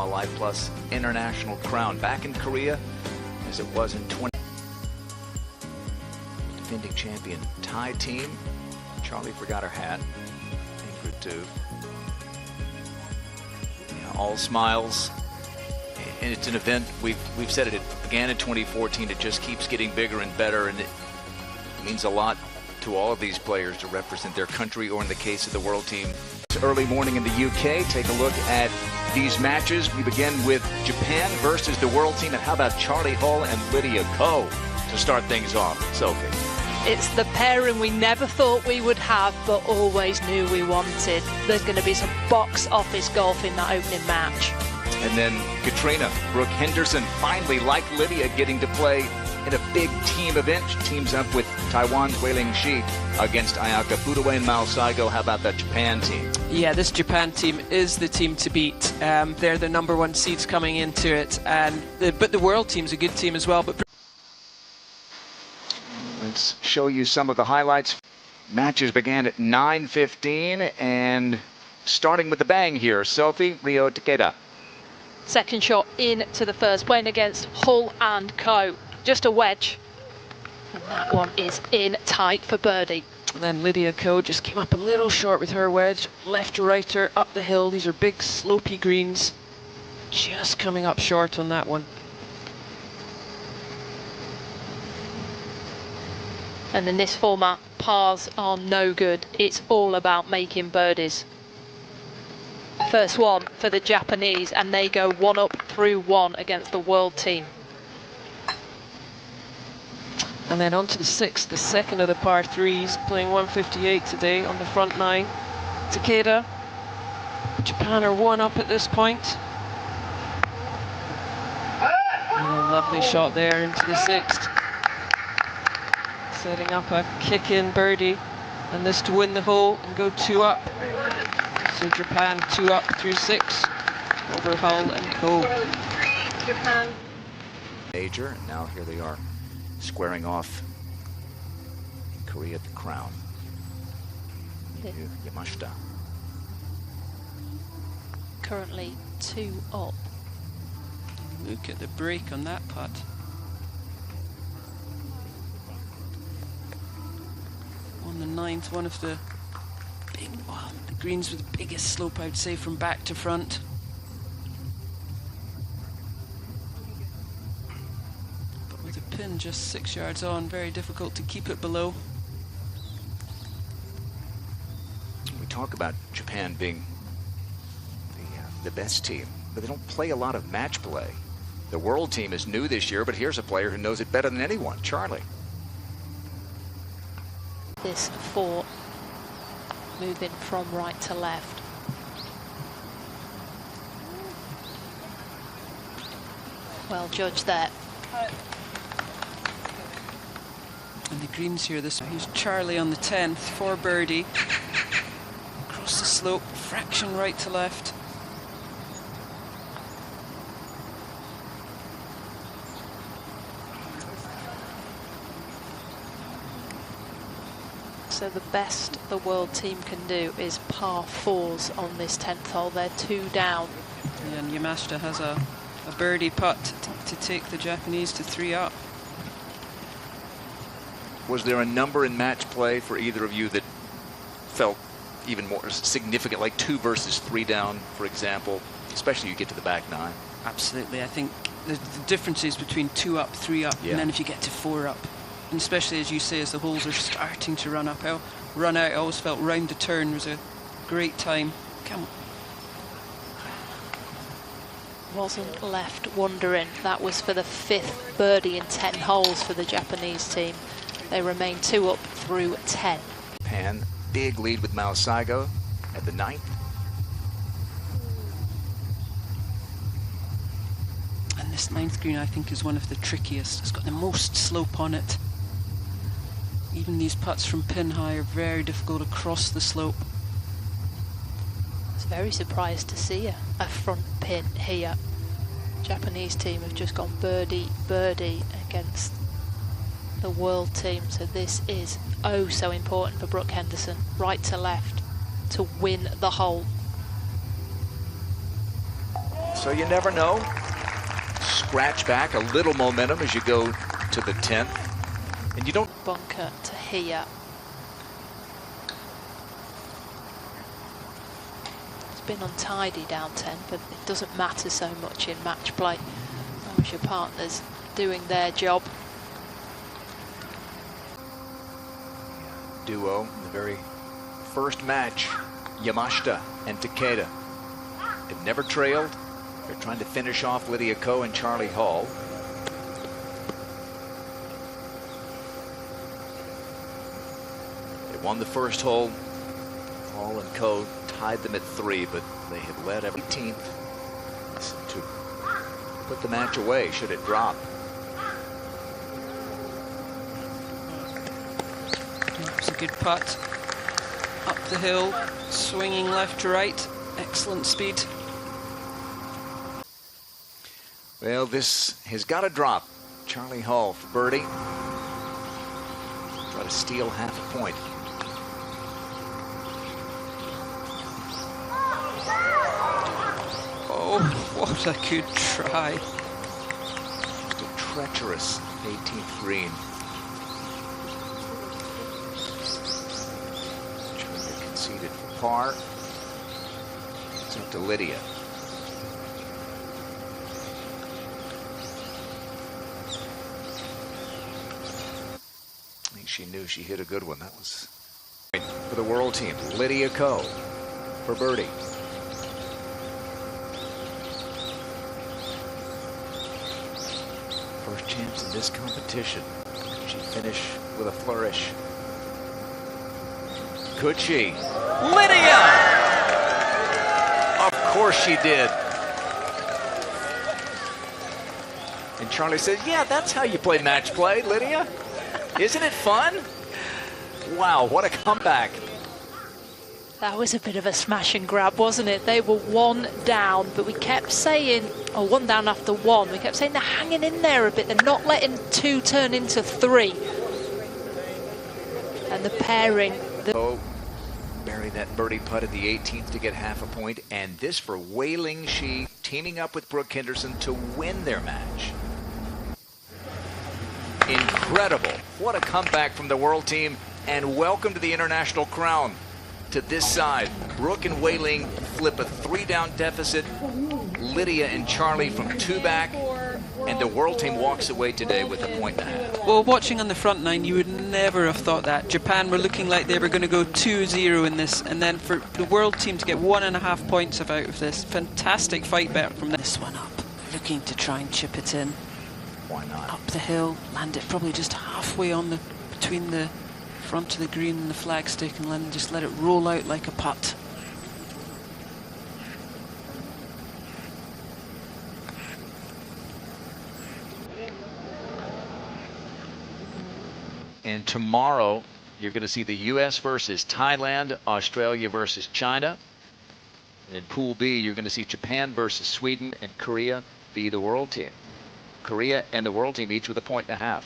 Hanwha LIFEPLUS International Crown. Back in Korea, as it was in 20. Defending champion Thai team. Charlie forgot her hat. Ingrid too. Yeah, all smiles. And it's an event, we've said it began in 2014. It just keeps getting bigger and better, and it means a lot to all of these players to represent their country, or in the case of the world team. Early morning in the UK, take a look at these matches. We begin with Japan versus the world team, and how about Charlie Hull and Lydia Ko to start things off? Sophie. It's the pairing we never thought we would have, but always knew we wanted. There's going to be some box office golf in that opening match. And then Katrina, Brooke Henderson, finally, like Lydia, getting to play in a big team event. She teams up with Taiwan's Wei-Ling Shi against Ayaka Budaway and Mao Saigo. How about that Japan team? Yeah, this Japan team is the team to beat. They're the #1 seeds coming into it, but the world team's a good team as well. But let's show you some of the highlights. Matches began at 9:15, and starting with the bang here, Sophie, Ryo Takeda. Second shot into the first, playing against Hull and Co. Just a wedge. And that one is in tight for birdie. And then Lydia Ko just came up a little short with her wedge. Left righter up the hill. These are big slopey greens. Just coming up short on that one. And in this format, pars are no good. It's all about making birdies. First one for the Japanese, and they go 1 up through 1 against the world team. And then on to the 6th, the second of the par 3s, playing 158 today on the front 9. Takeda. Japan are 1 up at this point. And a lovely shot there into the 6th. Setting up a kick-in birdie, and this to win the hole and go 2 up. So Japan 2 up through 6 over Hull and Co. Japan. Major, and now here they are squaring off in Korea at the Crown. Yamashita. Currently 2 up. Look at the break on that putt. On the 9th, one of the big, well, the greens with the biggest slope, I would say, from back to front. But with a pin just 6 yards on, very difficult to keep it below. We talk about Japan being the best team, but they don't play a lot of match play. The world team is new this year, but here's a player who knows it better than anyone, Charlie. This 4 moving from right to left. Well judged there. And the greens here, here's Charlie on the 10th for birdie. Across the slope, fraction right to left. So the best the world team can do is par 4s on this 10th hole. They're 2 down. Yeah, and Yamashita has a birdie putt to take the Japanese to 3 up. Was there a number in match play for either of you that felt even more significant, like 2 versus 3 down, for example, especially you get to the back 9? Absolutely. I think the difference is between 2 up, 3 up, and then if you get to 4 up. And especially, as you say, as the holes are starting to run out, I always felt round the turn was a great time. Come on. Wasn't left wondering. That was for the 5th birdie in 10 holes for the Japanese team. They remain 2 up through 10. Japan, big lead with Mao Saigo at the 9th. And this 9th green, I think, is one of the trickiest. It's got the most slope on it. Even these putts from pin high are very difficult across the slope. I was very surprised to see a front pin here. Japanese team have just gone birdie, birdie against the world team. So this is oh so important for Brooke Henderson, right to left, to win the hole. So you never know. Scratch back a little momentum as you go to the 10th. And you don't... Bunker to here. It's been untidy down 10, but it doesn't matter so much in match play. As long as your partner's doing their job. Duo, the very first match, Yamashita and Takeda. They've never trailed. They're trying to finish off Lydia Ko and Charlie Hall. They won the first hole. Hall and Ko tied them at 3, but they had led every 18th to put the match away should it drop. It's a good putt. Up the hill, swinging left to right. Excellent speed. Well, this has got to drop. Charlie Hall for birdie. Try to steal half a point. Oh, what a good try. Just a treacherous 18th green. Charlie conceded for par. It's up to Lydia. I think she knew she hit a good one. That was for the world team. Lydia Ko for birdie. First chance in this competition. She finished with a flourish. Could she? Lydia! Of course she did. And Charlie says, yeah, that's how you play match play, Lydia. Isn't it fun? Wow, what a comeback. That was a bit of a smash and grab, wasn't it? They were 1 down, but we kept saying, or 1 down after 1, we kept saying they're hanging in there a bit. They're not letting 2 turn into 3. And the pairing. Oh, bury that birdie putt at the 18th to get half a point. And this for Wei Ling Shi teaming up with Brooke Henderson to win their match. Incredible. What a comeback from the world team. And welcome to the International Crown. To this side, Brooke and Wei Ling flip a 3-down deficit. Lydia and Charlie from 2 back. And the world team walks away today with a 1.5. Well, watching on the front 9, you would never have thought that. Japan were looking like they were going to go 2-0 in this. And then for the world team to get 1.5 points out of this. Fantastic fight back from this one up. Looking to try and chip it in. Why not? Up the hill, land it probably just halfway on the between the front of the green and the flagstick, and then just let it roll out like a putt. And tomorrow, you're going to see the U.S. versus Thailand, Australia versus China. And in Pool B, you're going to see Japan versus Sweden, and Korea be the world team. Korea and the world team each with a 1.5.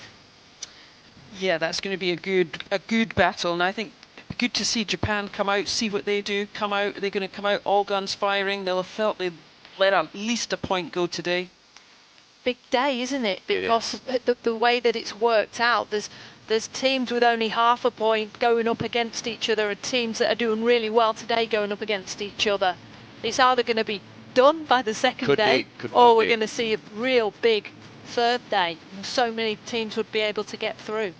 Yeah, that's going to be a good battle, and I think good to see Japan come out, see what they do, come out. They're going to come out all guns firing. They'll have felt they let at least a point go today. Big day, isn't it? Because the way that it's worked out, there's teams with only half a point going up against each other, and teams that are doing really well today going up against each other. It's either going to be done by the second day, or we're going to see a real big third day. So many teams would be able to get through.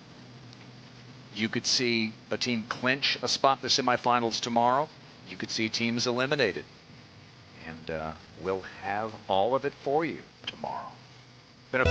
You could see a team clinch a spot in the semifinals tomorrow. You could see teams eliminated. And we'll have all of it for you tomorrow. Been a